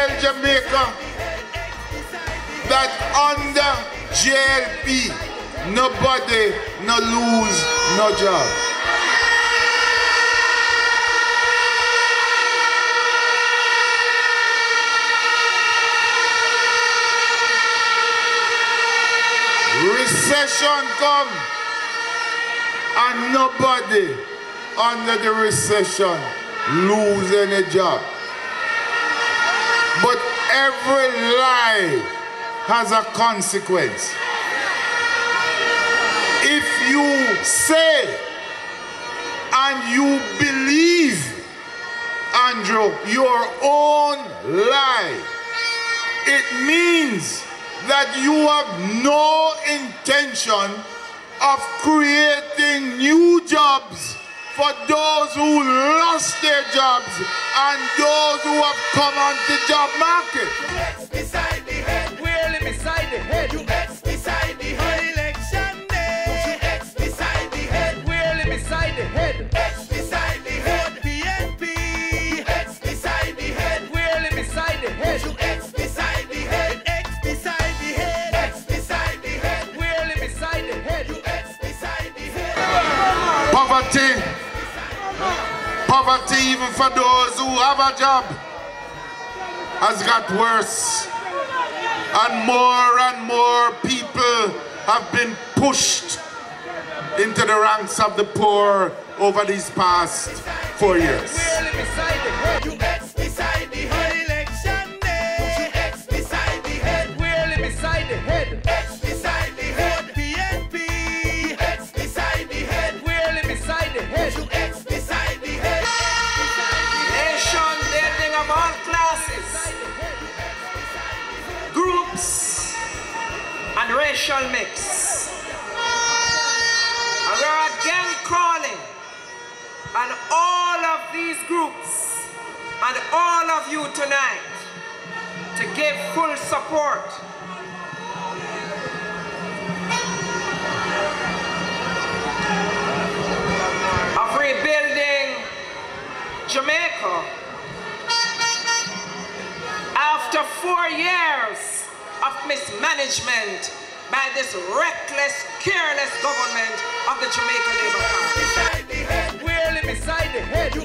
tell Jamaica that under JLP, nobody no lose no job. Recession come and nobody under the recession lose any job. But every lie has a consequence. If you say and you believe, Andrew, your own lie, it means that you have no intention of creating new jobs for those who lost their jobs and those who have come onto the job market. You X beside the head. We're beside the head. You X beside the head. Election day. You X beside the head. We're beside the head. X beside the head. PNP. You X beside the head. We're beside the head. You X beside the head. X beside the head. X beside the head. We're beside the head. You X beside the head. Poverty, even for those who have a job, has got worse. And more people have been pushed into the ranks of the poor over these past 4 years. You X beside the head. Election day. You X beside the head. We're beside the head. X beside the head. PNP. You X beside the head. We're beside the head. You X beside the head. Nation building of all classes, groups, and racial mix. And we're again calling on all of these groups and all of you tonight to give full support of rebuilding Jamaica after 4 years of mismanagement by this reckless, careless government of the Jamaica Labour Party. Beside the head. We're beside the head. You